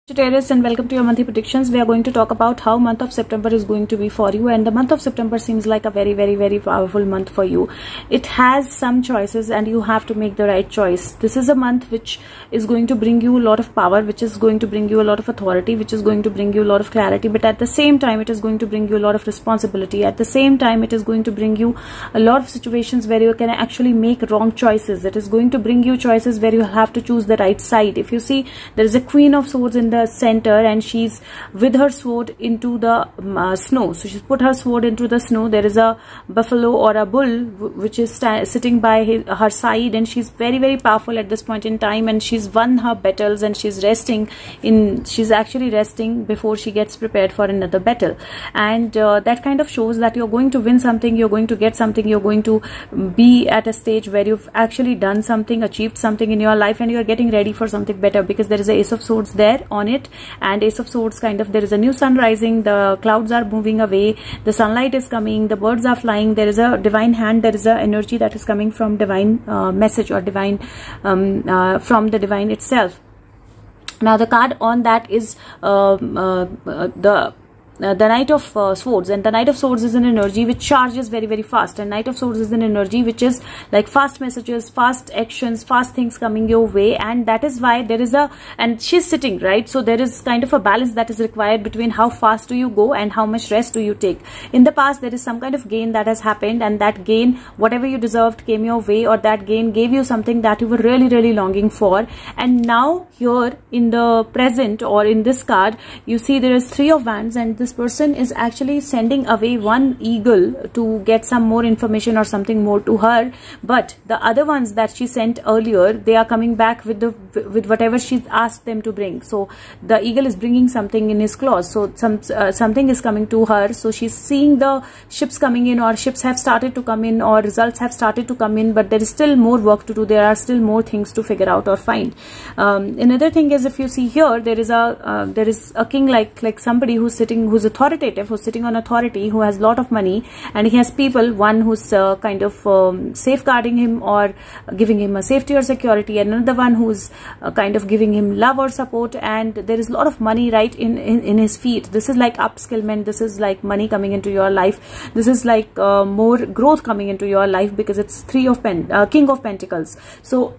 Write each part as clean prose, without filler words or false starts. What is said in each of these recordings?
Sagittarius, and welcome to your monthly predictions. We are going to talk about how month of September is going to be for you, and the month of September seems like a very powerful month for you. It has some choices and you have to make the right choice. This is a month which is going to bring you a lot of power, which is going to bring you a lot of authority, which is going to bring you a lot of clarity, but at the same time it is going to bring you a lot of responsibility. At the same time it is going to bring you a lot of situations where you can actually make wrong choices. It is going to bring you choices where you have to choose the right side. If you see, there is a Queen of Swords in the center and she's with her sword into the snow. So she's put her sword into the snow. There is a buffalo or a bull which is sitting by her side, and she's very powerful at this point in time, and she's won her battles and she's actually resting before she gets prepared for another battle. And that kind of shows that you're going to win something, you're going to get something, you're going to be at a stage where you've actually done something, achieved something in your life, and you're getting ready for something better, because there is a Ace of Swords there on it. And Ace of Swords, kind of, there is a new sun rising, the clouds are moving away, the sunlight is coming, the birds are flying, there is a divine hand, there is a energy that is coming from divine message, or divine from the divine itself. Now the card on that is the Knight of Swords, and the Knight of Swords is an energy which charges very fast, and Knight of Swords is an energy which is like fast messages, fast actions, fast things coming your way. And that is why there is and she's sitting, right? So there is kind of a balance that is required between how fast do you go and how much rest do you take. In the past there is some kind of gain that has happened, and that gain, whatever you deserved, came your way, or that gain gave you something that you were really longing for. And now here in the present, or in this card, you see there is Three of Wands, and this person is actually sending away one eagle to get some more information or something more to her, but the other ones that she sent earlier, they are coming back with whatever she's asked them to bring. So the eagle is bringing something in his claws, so something is coming to her. So she's seeing the ships coming in, or ships have started to come in, or results have started to come in, but there is still more work to do. There are still more things to figure out or find. Another thing is, if you see here, there is a king, like somebody who's authoritative, who's sitting on authority, who has a lot of money, and he has people, one who's kind of safeguarding him or giving him a safety or security, and another one who's kind of giving him love or support, and there is a lot of money right in his feet. This is like upskillment, this is like money coming into your life, this is like more growth coming into your life, because it's King of Pentacles. So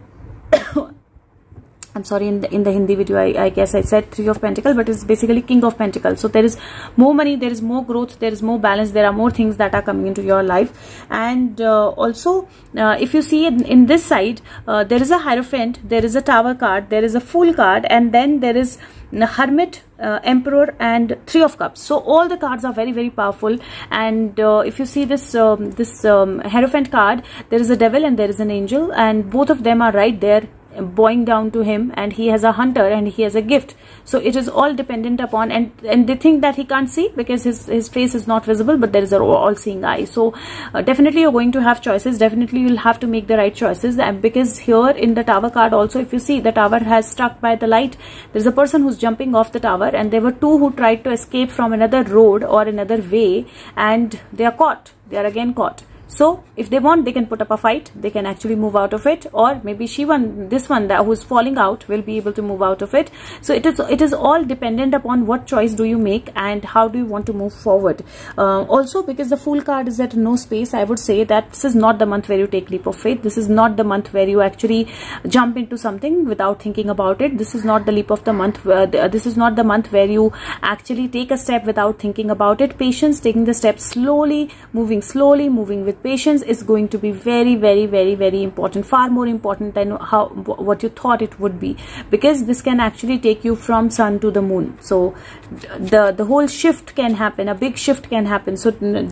I'm sorry, in the Hindi video I guess I said Three of Pentacles, but it's basically King of Pentacles. So there is more money, there is more growth, there is more balance, there are more things that are coming into your life. And also if you see in this side, there is a Hierophant, there is a Tower card, there is a Fool card, and then there is Hermit, Emperor, and Three of Cups. So all the cards are very powerful. And if you see this Hierophant card, there is a devil and there is an angel, and both of them are right there bowing down to him, and he has a hunter and he has a gift. So it is all dependent upon, and they think that he can't see because his face is not visible, but there is an all-seeing eye. So definitely you're going to have choices, definitely you'll have to make the right choices. And because here in the Tower card also, if you see, the tower has struck by the light, there's a person who's jumping off the tower, and there were two who tried to escape from another road or another way, and they are caught, they are again caught. So if they want, they can put up a fight, they can actually move out of it, or maybe this one that who's falling out will be able to move out of it. So it is all dependent upon what choice do you make and how do you want to move forward. Also, because the Fool card is at no space, I would say that this is not the month where you take leap of faith. This is not the month where you actually jump into something without thinking about it. This is not the leap of the month. This is not the month where you actually take a step without thinking about it. Patience, taking the step slowly moving with patience is going to be very important, far more important than what you thought it would be, because this can actually take you from sun to the moon. So the whole shift can happen, a big shift can happen. So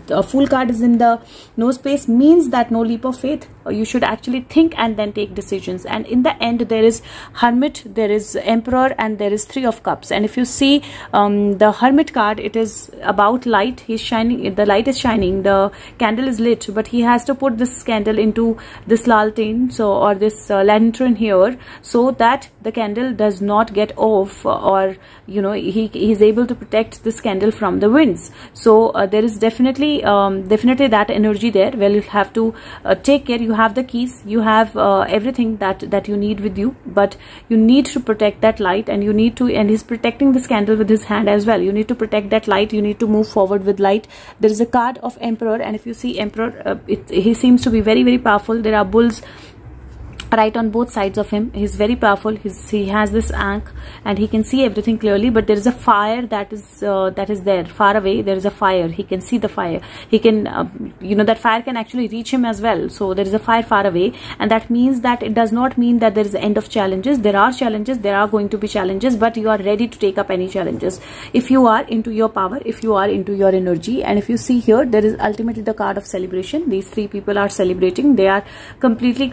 a Fool card is in the no space, means that no leap of faith. You should actually think and then take decisions. And in the end, there is Hermit, there is Emperor, and there is Three of Cups. And if you see the Hermit card, it is about light. He's shining, the light is shining, the candle is lit, but he has to put this candle into this lantern, or this lantern here, so that the candle does not get off, or he is able to protect this candle from the winds. So there is definitely that energy there. Well, you have to take care. You have the keys, you have everything that you need with you, but you need to protect that light, and you need to, and he's protecting this candle with his hand as well. You need to protect that light, you need to move forward with light. There is a card of Emperor, and if you see Emperor, he seems to be very, very powerful. There are bulls right on both sides of him. He's very powerful. He has this ankh and he can see everything clearly, but there is a fire that is there far away. There is a fire. He can see the fire. He can you know, that fire can actually reach him as well. So there is a fire far away, and that means that it does not mean that there is the end of challenges. There are challenges, there are going to be challenges, but you are ready to take up any challenges if you are into your power, if you are into your energy. And if you see here, there is ultimately the card of celebration. These three people are celebrating. They are completely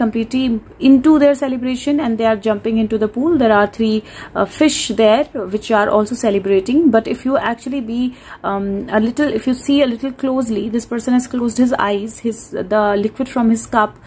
into their celebration, and they are jumping into the pool. There are three fish there which are also celebrating. But if you actually be if you see a little closely, this person has closed his eyes. The liquid from his cup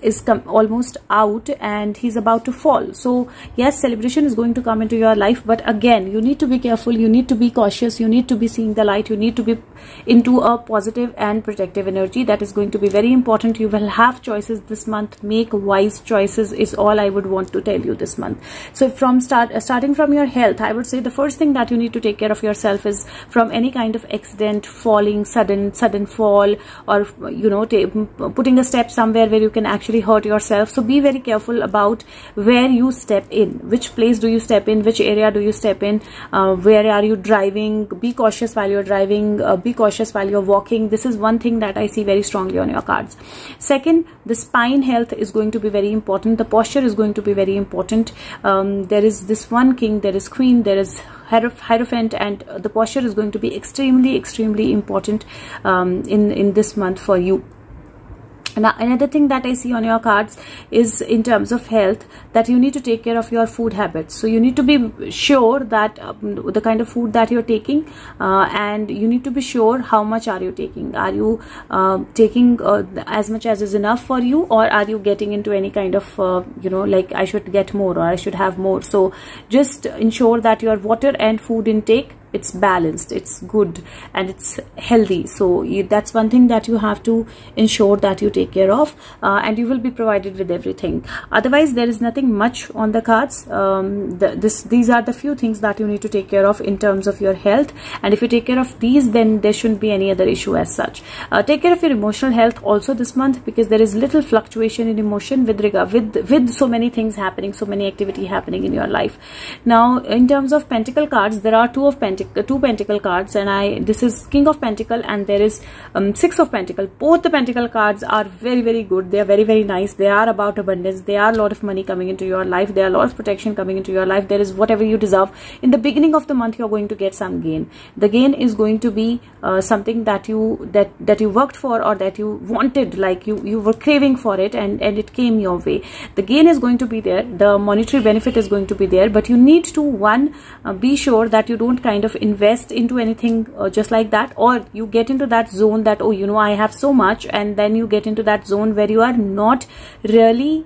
is almost out, and he's about to fall. So yes, celebration is going to come into your life, but again, you need to be careful, you need to be cautious, you need to be seeing the light, you need to be into a positive and protective energy. That is going to be very important. You will have choices this month. Make wise choices is all I would want to tell you this month. So from starting from your health, I would say the first thing that you need to take care of yourself is from any kind of accident, falling, sudden fall, or you know, putting a step somewhere where you can actually hurt yourself. So be very careful about where you step in, which place do you step in, which area do you step in, where are you driving. Be cautious while you're driving, be cautious while you're walking. This is one thing that I see very strongly on your cards. Second, the spine health is going to be very important. The posture is going to be very important. There is this one king, there is queen, there is Hierophant, and the posture is going to be extremely important in this month for you. Now, another thing that I see on your cards is in terms of health, that you need to take care of your food habits. So you need to be sure that the kind of food that you're taking, and you need to be sure how much are you taking. Are you taking as much as is enough for you, or are you getting into any kind of you know, like I should get more or I should have more. So just ensure that your water and food intake, it's balanced, it's good, and it's healthy. So that's one thing that you have to ensure that you take care of, and you will be provided with everything. Otherwise, there is nothing much on the cards. These are the few things that you need to take care of in terms of your health, and if you take care of these, then there shouldn't be any other issue as such. Take care of your emotional health also this month, because there is little fluctuation in emotion with so many things happening, so many activity happening in your life. Now, in terms of pentacle cards, there are two pentacle cards, and this is King of Pentacle, and there is Six of Pentacle. Both the pentacle cards are very good. They are very nice. They are about abundance. There are a lot of money coming into your life. There are a lot of protection coming into your life. There is whatever you deserve. In the beginning of the month, you're going to get some gain. The gain is going to be something that you worked for, or that you wanted, like you were craving for it, and it came your way. The gain is going to be there. The monetary benefit is going to be there, but you need to be sure that you don't kind of invest into anything just like that, or you get into that zone that, oh, you know, I have so much, and then you get into that zone where you are not really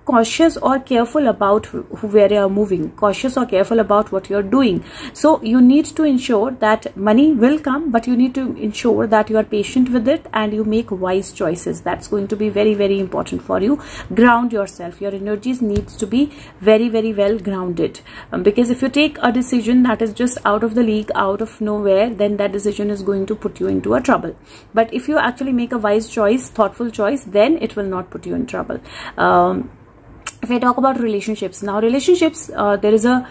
cautious or careful about where you are moving, cautious or careful about what you're doing. So you need to ensure that money will come, but you need to ensure that you are patient with it and you make wise choices. That's going to be very important for you. Ground yourself. Your energies needs to be very well grounded, because if you take a decision that is just out of the league, out of nowhere, then that decision is going to put you into a trouble. But if you actually make a wise choice, thoughtful choice, then it will not put you in trouble. If I talk about relationships, now relationships, there is a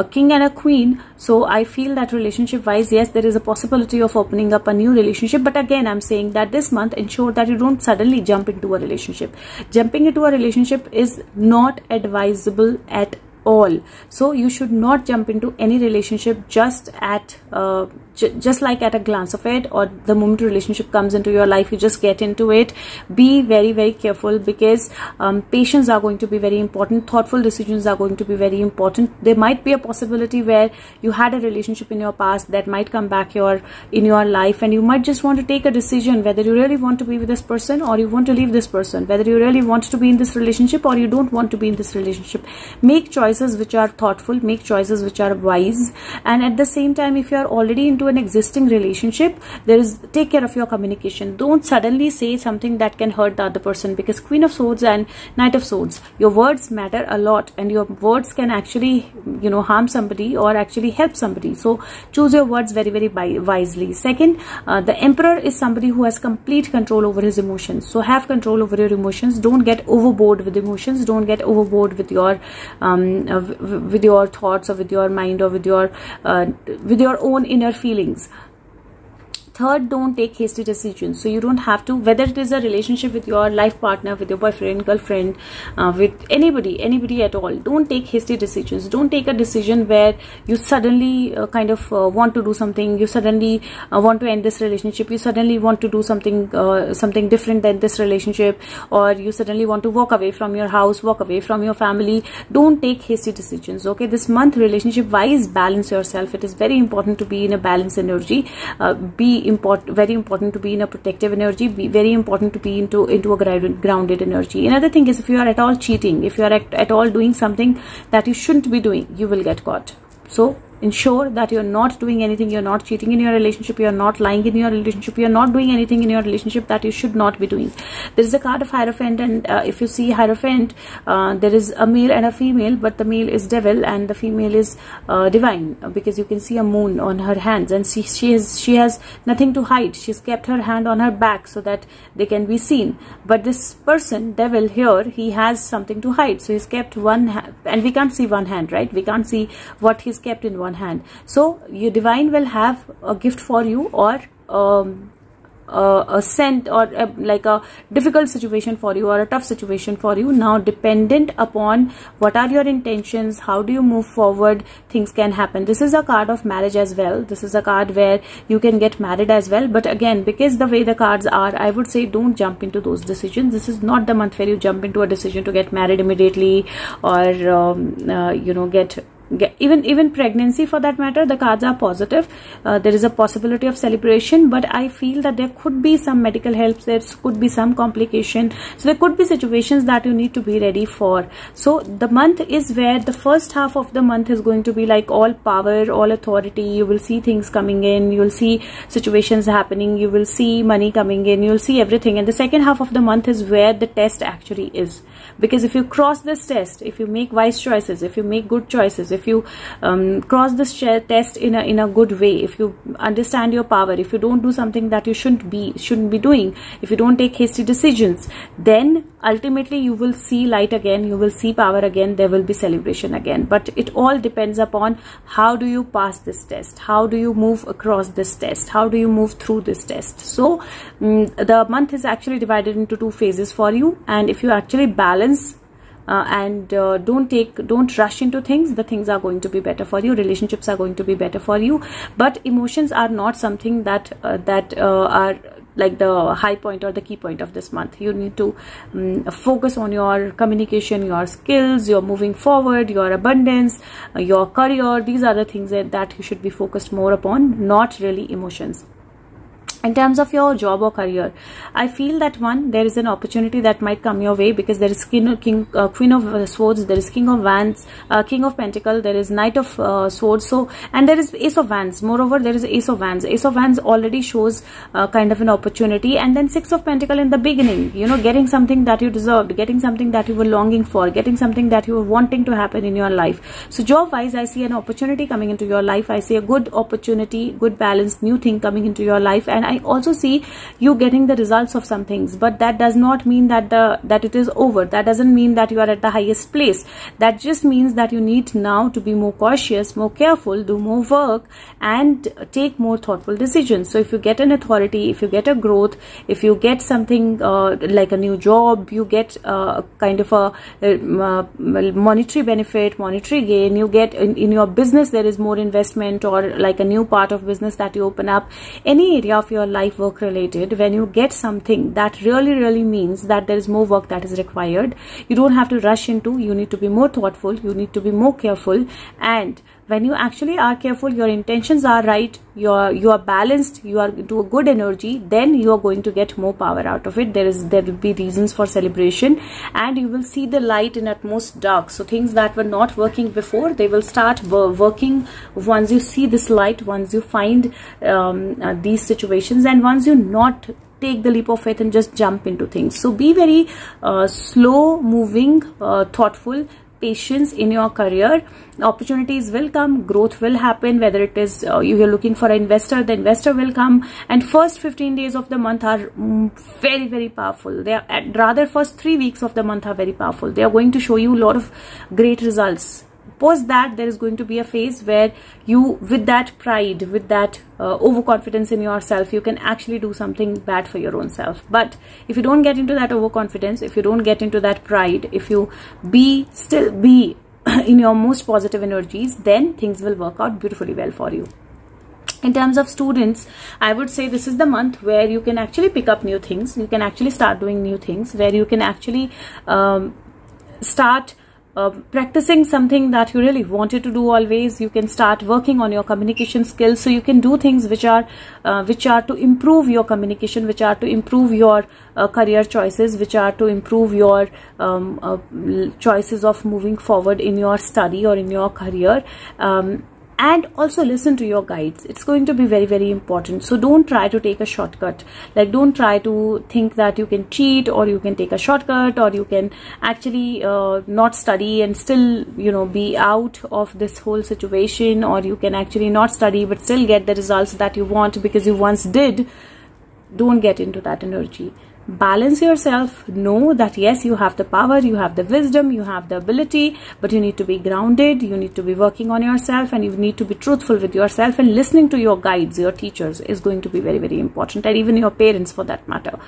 king and a queen. So I feel that relationship wise, yes, there is a possibility of opening up a new relationship. But again, I'm saying that this month, ensure that you don't suddenly jump into a relationship. Jumping into a relationship is not advisable at all. So you should not jump into any relationship just like at a glance of it, or the moment a relationship comes into your life, you just get into it. Be very careful, because patience are going to be very important. Thoughtful decisions are going to be very important. There might be a possibility where you had a relationship in your past that might come back in your life, and you might just want to take a decision whether you really want to be with this person or you want to leave this person, whether you really want to be in this relationship or you don't want to be in this relationship. Make choices which are thoughtful, make choices which are wise, and at the same time, if you are already into a an existing relationship, take care of your communication. Don't suddenly say something that can hurt the other person, because Queen of Swords and Knight of Swords, your words matter a lot, and your words can actually, you know, harm somebody or actually help somebody. So choose your words very, very wisely. Second, the Emperor is somebody who has complete control over his emotions. So have control over your emotions. Don't get overboard with emotions. Don't get overboard with your thoughts, or with your mind, or with your own inner feelings. Third, don't take hasty decisions. So you don't have to, whether it is a relationship with your life partner, with your boyfriend, girlfriend, with anybody at all, don't take hasty decisions. Don't take a decision where you suddenly want to do something, you suddenly want to end this relationship, you suddenly want to do something different than this relationship, or you suddenly want to walk away from your house, walk away from your family. Don't take hasty decisions. Okay, this month, relationship wise, balance yourself. It is very important to be in a balanced energy. Very important to be in a protective energy. Be very important to be into a grounded energy. Another thing is, if you are at all cheating, if you are at all doing something that you shouldn't be doing, you will get caught. So ensure that you're not doing anything, you're not cheating in your relationship, you're not lying in your relationship, you're not doing anything in your relationship that you should not be doing. There is a card of Hierophant, and if you see Hierophant, there is a male and a female, but the male is devil and the female is divine, because you can see a moon on her hands, and she has nothing to hide. She's kept her hand on her back so that they can be seen. But this person, devil here, he has something to hide, so he's kept one hand, and we can't see one hand, right? We can't see what he's kept in one hand. So your divine will have a gift for you, or a scent, or like a difficult situation for you, or a tough situation for you. Now, dependent upon what are your intentions, how do you move forward, things can happen. This is a card of marriage as well. This is a card where you can get married as well. But again, because the way the cards are, I would say don't jump into those decisions. This is not the month where you jump into a decision to get married immediately, or you know, get even pregnancy for that matter. The cards are positive. There is a possibility of celebration, but I feel that there could be some medical help, there could be some complication, so there could be situations that you need to be ready for. So the month is where the first half of the month is going to be like all power, all authority. You will see things coming in, you will see situations happening, you will see money coming in, you will see everything. And the second half of the month is where the test actually is, because if you cross this test, if you make wise choices, if you make good choices, if you cross this test in a good way, if you understand your power, if you don't do something that you shouldn't be doing, if you don't take hasty decisions, then ultimately you will see light again, you will see power again, there will be celebration again. But it all depends upon how do you pass this test, how do you move across this test, how do you move through this test. So the month is actually divided into two phases for you, and if you actually balance and don't rush into things, the things are going to be better for you, relationships are going to be better for you. But emotions are not something that are like the high point or the key point of this month. You need to focus on your communication, your skills, your moving forward, your abundance, your career. These are the things that you should be focused more upon, not really emotions. In terms of your job or career, I feel that there is an opportunity that might come your way, because there is Queen of Swords, there is King of Wands, King of Pentacles, there is Knight of Swords, so, and there is Ace of Wands. Moreover, there is Ace of Wands. Ace of Wands already shows kind of an opportunity, and then Six of Pentacles in the beginning, you know, getting something that you deserved, getting something that you were longing for, getting something that you were wanting to happen in your life. So job wise, I see an opportunity coming into your life. I see a good opportunity, good balance, new thing coming into your life, and I also see you getting the results of some things. But that does not mean that it is over. That doesn't mean that you are at the highest place. That just means that you need now to be more cautious, more careful, do more work, and take more thoughtful decisions. So if you get an authority, if you get a growth, if you get something like a new job, you get kind of a monetary benefit, monetary gain, you get in your business, there is more investment, or like a new part of business that you open up, any area of your life work related, when you get something that really means that there is more work that is required, you don't have to rush into, you need to be more thoughtful, you need to be more careful, and when you actually are careful, your intentions are right, you are balanced, you are into a good energy, then you are going to get more power out of it. There will be reasons for celebration, and you will see the light in at most dark. So things that were not working before, they will start working once you see this light, once you find these situations, and once you not take the leap of faith and just jump into things. So be very slow moving, thoughtful, patience in your career. Opportunities will come, growth will happen. Whether it is you are looking for an investor, the investor will come. And first 15 days of the month are very, very powerful. They are, rather, first 3 weeks of the month are very powerful. They are going to show you a lot of great results. Post that, there is going to be a phase where you, with that pride, with that overconfidence in yourself, you can actually do something bad for your own self. But if you don't get into that overconfidence, if you don't get into that pride, if you still be in your most positive energies, then things will work out beautifully well for you. In terms of students, I would say this is the month where you can actually pick up new things. You can actually start doing new things, where you can actually start practicing something that you really wanted to do always. You can start working on your communication skills, so you can do things which are to improve your communication, which are to improve your career choices, which are to improve your choices of moving forward in your study or in your career. And also listen to your guides. It's going to be very, very important. So don't try to take a shortcut. Like, don't try to think that you can cheat, or you can take a shortcut, or you can actually not study and still, be out of this whole situation, or you can actually not study but still get the results that you want because you once did. Don't get into that energy. Balance yourself. Know that yes, you have the power, you have the wisdom, you have the ability, but you need to be grounded, you need to be working on yourself, and you need to be truthful with yourself, and listening to your guides, your teachers, is going to be very, very important, and even your parents for that matter.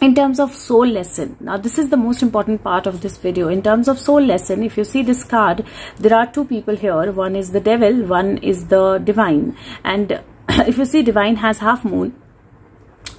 In terms of soul lesson, now this is the most important part of this video. In terms of soul lesson, if you see this card, there are two people here. One is the devil, one is the divine. And if you see, divine has half moon.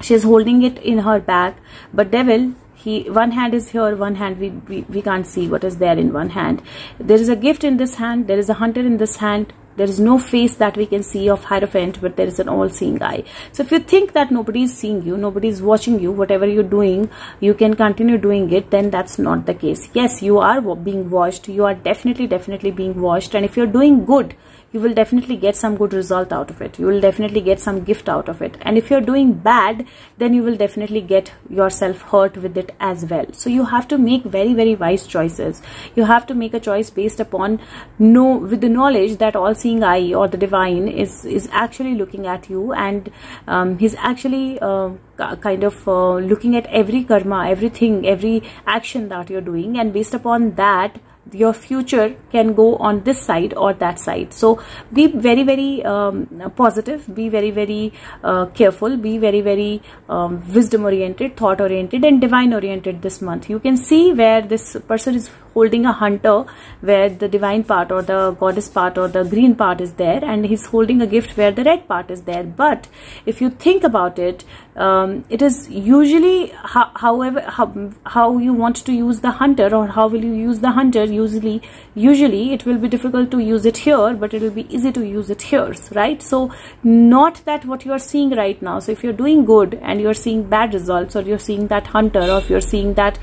She is holding it in her bag, but devil, one hand is here, one hand we can't see what is there in one hand. There is a gift in this hand, there is a hunter in this hand. There is no face that we can see of Hierophant, but there is an all-seeing eye. So if you think that nobody is seeing you, nobody is watching you, whatever you're doing, you can continue doing it, then that's not the case. Yes, you are being watched. You are definitely being watched. And if you're doing good, you will definitely get some good result out of it. You will definitely get some gift out of it. And if you're doing bad, then you will definitely get yourself hurt with it as well. So you have to make very, very wise choices. You have to make a choice based upon with the knowledge that all-seeing eye or the divine is actually looking at you, and he's actually kind of looking at every karma, everything, every action that you're doing, and based upon that, your future can go on this side or that side. So be very, very positive, be very, very careful, be very, very wisdom oriented, thought oriented, and divine oriented this month. You can see where this person is holding a hunter, where the divine part or the goddess part or the green part is there, and he's holding a gift where the red part is there. But if you think about it, it is usually how you want to use the hunter, or how will you use the hunter. Usually it will be difficult to use it here, but it will be easy to use it here, right? So not that what you are seeing right now. So if you're doing good and you're seeing bad results, or you're seeing that hunter, or if you're seeing that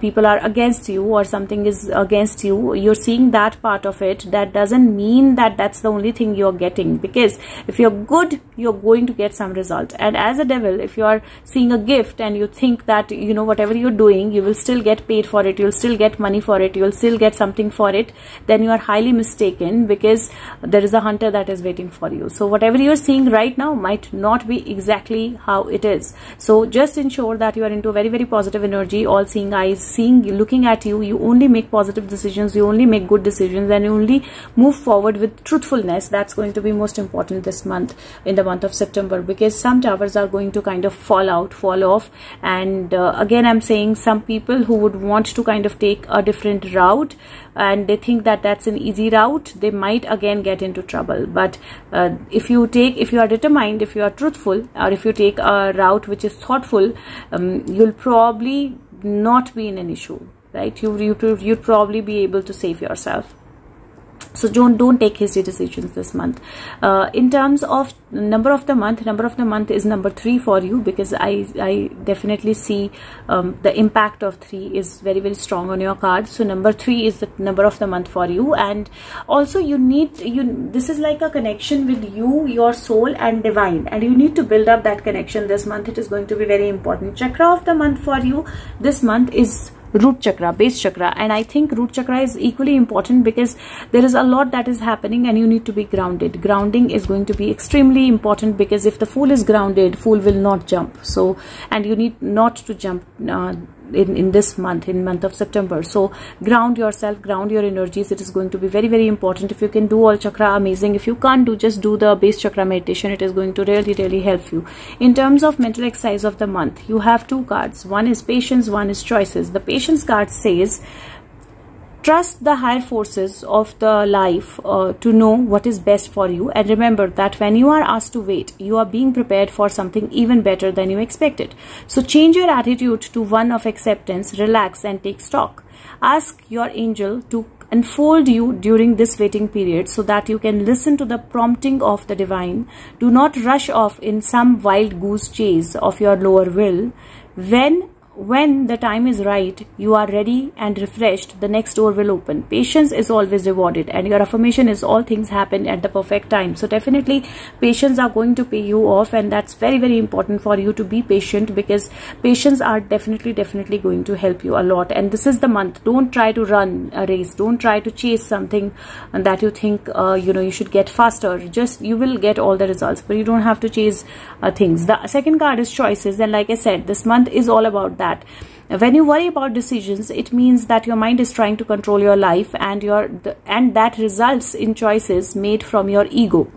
people are against you, or something is against you, you're seeing that part of it, that doesn't mean that that's the only thing you're getting. Because if you're good, you're going to get some result. And as a devil, if you are seeing a gift and you think that whatever you're doing, you will still get paid for it, you'll still get money for it, you'll still get something for it, then you are highly mistaken, because there is a hunter that is waiting for you. So whatever you're seeing right now might not be exactly how it is. So just ensure that you are into very, very positive energy, all seeing eyes, looking at you. You only make positive decisions, you only make good decisions, and you only move forward with truthfulness. That's going to be most important this month, in the month of September, because some towers are going to kind of fall off. And again, I'm saying some people who would want to kind of take a different route, and they think that that's an easy route, they might again get into trouble. But if you are determined, if you are truthful, or if you take a route which is thoughtful, you'll probably not be in an issue, right? You'd probably be able to save yourself. So don't take hasty decisions this month. In terms of number of the month is number 3 for you, because I definitely see the impact of 3 is very, very strong on your card. So number 3 is the number of the month for you. And also this is like a connection with you, your soul and divine, and you need to build up that connection this month. It is going to be very important. Chakra of the month for you this month is root chakra, base chakra, and I think root chakra is equally important because there is a lot that is happening and you need to be grounded. Grounding is going to be extremely important, because if the fool is grounded, fool will not jump. So, and you need not to jump in this month, in month of September. So ground yourself, ground your energies. It is going to be very, very important. If you can do all chakra, amazing. If you can't do, just do the base chakra meditation. It is going to really, really help you. In terms of mental exercise of the month, you have 2 cards. One is patience, one is choices. The patience card says, trust the higher forces of the life to know what is best for you, and remember that when you are asked to wait, you are being prepared for something even better than you expected. So change your attitude to one of acceptance, relax and take stock. Ask your angel to unfold you during this waiting period so that you can listen to the prompting of the divine. Do not rush off in some wild goose chase of your lower will. When the time is right, you are ready and refreshed, the next door will open. Patience is always rewarded, and your affirmation is all things happen at the perfect time. So definitely patience are going to pay you off, and that's very, very important for you to be patient, because patience are definitely going to help you a lot. And this is the month. Don't try to run a race. Don't try to chase something that you think you should get faster. Just you will get all the results, but you don't have to chase things. The second card is choices, and like I said, this month is all about that. When you worry about decisions, it means that your mind is trying to control your life, and that results in choices made from your ego.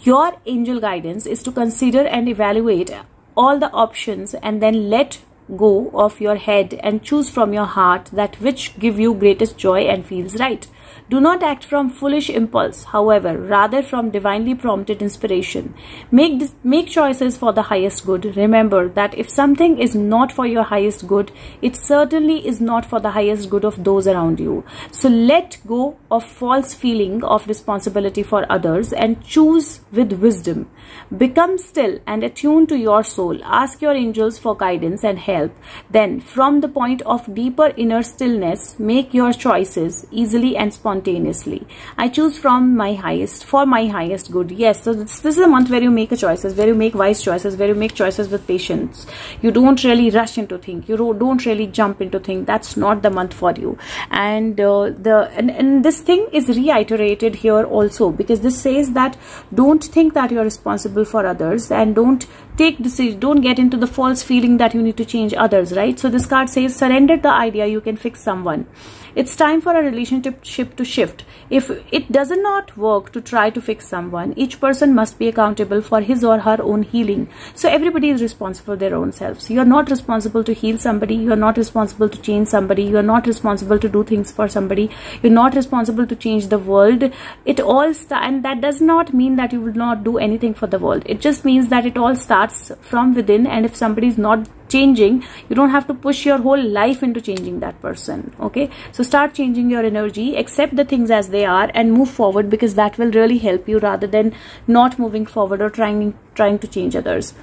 Your angel guidance is to consider and evaluate all the options and then let go of your head and choose from your heart that which give you greatest joy and feels right. Do not act from foolish impulse, however, rather from divinely prompted inspiration. Make choices for the highest good. Remember that if something is not for your highest good, it certainly is not for the highest good of those around you. So let go of false feeling of responsibility for others and choose with wisdom. Become still and attuned to your soul. Ask your angels for guidance and help. Then, from the point of deeper inner stillness, make your choices easily and spontaneously. I choose for my highest good. Yes, so this is a month where you make choices, where you make wise choices, where you make choices with patience. You don't really rush into things. You don't really jump into things. That's not the month for you. And this thing is reiterated here also, because this says that don't think that you're responsible for others, and don't take decisions. Don't get into the false feeling that you need to change others, right? So this card says, surrender the idea you can fix someone. It's time for a relationship to shift. If it does not work to try to fix someone, each person must be accountable for his or her own healing. So everybody is responsible for their own selves. You're not responsible to heal somebody. You're not responsible to change somebody. You're not responsible to do things for somebody. You're not responsible to change the world. And that does not mean that you will not do anything for the world. It just means that it all starts from within, and if somebody is not changing, you don't have to push your whole life into changing that person. Okay, so start changing your energy, accept the things as they are, and move forward, because that will really help you, rather than not moving forward or trying to change others.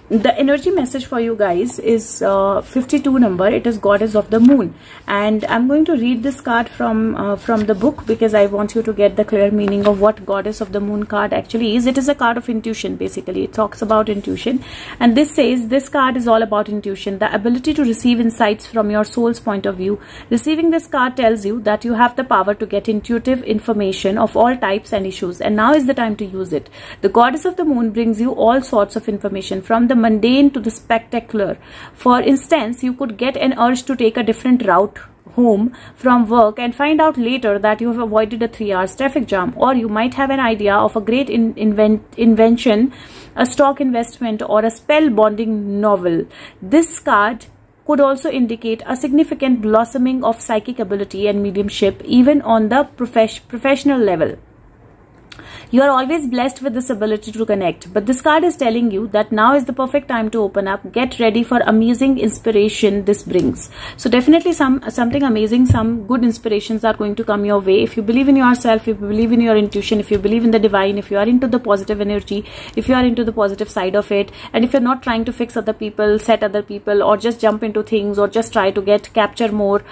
The energy message for you guys is 52 number. It is Goddess of the Moon, and I'm going to read this card from the book, because I want you to get the clear meaning of what Goddess of the Moon card actually is. It is a card of intuition. Basically, it talks about intuition, and this says this card is all about intuition, the ability to receive insights from your soul's point of view. Receiving this card tells you that you have the power to get intuitive information of all types and issues, and now is the time to use it. The Goddess of the Moon brings you all sorts of information, from the mundane to the spectacular. For instance, you could get an urge to take a different route home from work and find out later that you have avoided a 3-hour traffic jam, or you might have an idea of a great invention, a stock investment, or a spell bonding novel. This card could also indicate a significant blossoming of psychic ability and mediumship, even on the professional level. You are always blessed with this ability to connect, but this card is telling you that now is the perfect time to open up. Get ready for amazing inspiration this brings. So definitely something amazing, some good inspirations are going to come your way. If you believe in yourself, if you believe in your intuition, if you believe in the divine, if you are into the positive energy, if you are into the positive side of it, and if you're not trying to fix other people, set other people, or just jump into things, or just try to capture more,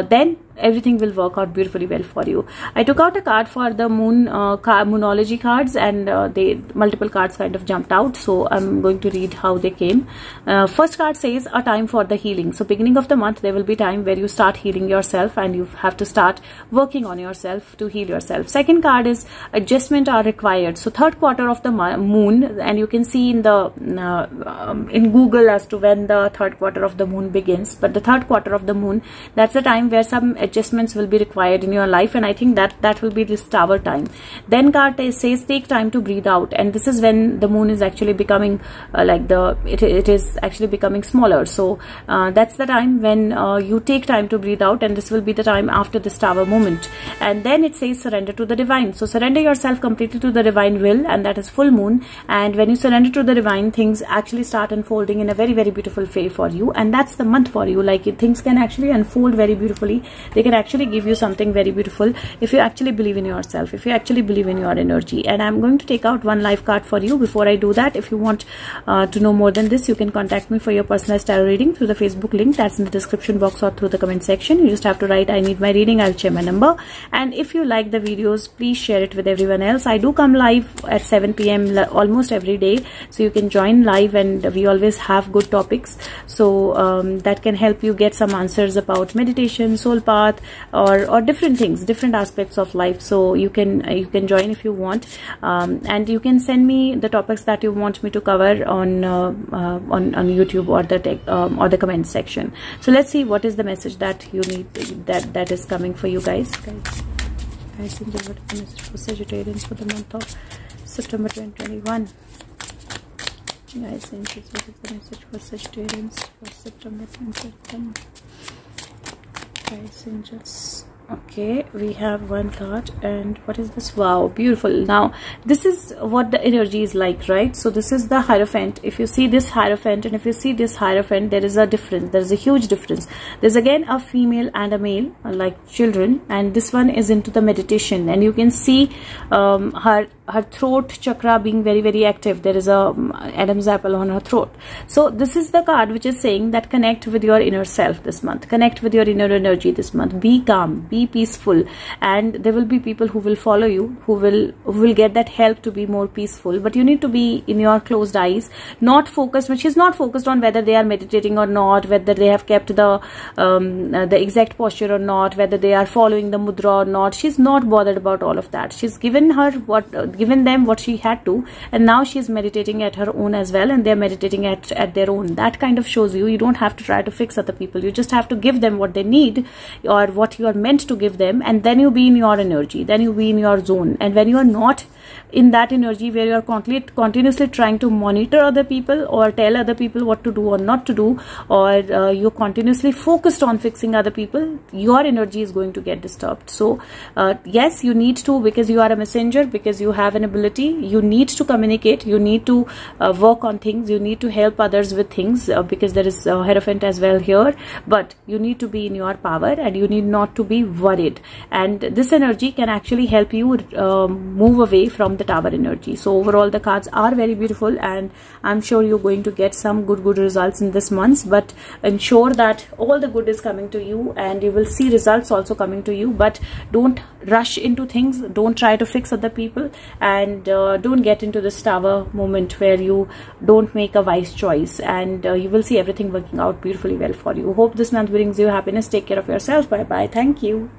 then everything will work out beautifully well for you. I took out a card for the moonology cards, and multiple cards kind of jumped out, so I'm going to read how they came. First card says a time for the healing. So beginning of the month, there will be time where you start healing yourself, and you have to start working on yourself to heal yourself. Second card is adjustment are required. So third quarter of the moon, and you can see in the in Google as to when the third quarter of the moon begins, but the third quarter of the moon, that's the time where some adjustments will be required in your life, and I think that will be this Tower time. Then card says take time to breathe out, and this is when the moon is actually becoming it is actually becoming smaller. So that's the time when you take time to breathe out, and this will be the time after this Tower moment. And then it says surrender to the divine. So surrender yourself completely to the divine will, and that is full moon. And when you surrender to the divine, things actually start unfolding in a very, very beautiful way for you, and that's the month for you. Like things can actually unfold very beautifully. They can actually give you something very beautiful if you actually believe in yourself, if you actually believe in your energy. And I'm going to take out one life card for you. Before I do that, if you want to know more than this, you can contact me for your personalized tarot reading through the Facebook link that's in the description box or through the comment section. You just have to write I need my reading, I'll share my number. And if you like the videos, please share it with everyone else. I do come live at 7 p.m. almost every day, so you can join live, and we always have good topics, so that can help you get some answers about meditation, soul path, or different things, different aspects of life. So you can join if you want, and you can send me the topics that you want me to cover on YouTube or the comment section. So let's see what is the message that you need, that is coming for you guys. Guys, what is the message for Sagittarians for the month of September 2021? Guys, what is the message for Sagittarians for September 2021? Guys, angels. Okay, we have one card, and what is this? Wow, beautiful. Now this is what the energy is like, right? So this is the Hierophant. If you see this Hierophant, and if you see this Hierophant, there is a difference. There is a huge difference. There's again a female and a male, like children, and this one is into the meditation, and you can see her throat chakra being very, very active. There is a Adam's apple on her throat. So this is the card which is saying that connect with your inner self this month, connect with your inner energy this month, be calm, be peaceful, and there will be people who will follow you, who will get that help to be more peaceful. But you need to be in your closed eyes, not focused. She's not focused on whether they are meditating or not, whether they have kept the exact posture or not, whether they are following the mudra or not. She's not bothered about all of that. She's given them what she had to, and now she's meditating at her own as well, and they're meditating at their own. That kind of shows you don't have to try to fix other people. You just have to give them what they need, or what you are meant to give them, and then you be in your energy, then you be in your zone. And when you are not in that energy where you are continuously trying to monitor other people, or tell other people what to do or not to do, or you're continuously focused on fixing other people, your energy is going to get disturbed. So yes, you need to, because you are a messenger, because you have an ability, you need to communicate, you need to work on things, you need to help others with things, because there is Hierophant as well here. But you need to be in your power, and you need not to be worried, and this energy can actually help you move away from the Tower energy. So overall the cards are very beautiful, and I'm sure you're going to get some good results in this month. But ensure that all the good is coming to you, and you will see results also coming to you. But don't rush into things, don't try to fix other people, and don't get into this Tower moment where you don't make a wise choice, and you will see everything working out beautifully well for you. Hope this month brings you happiness. Take care of yourself. Bye bye. Thank you.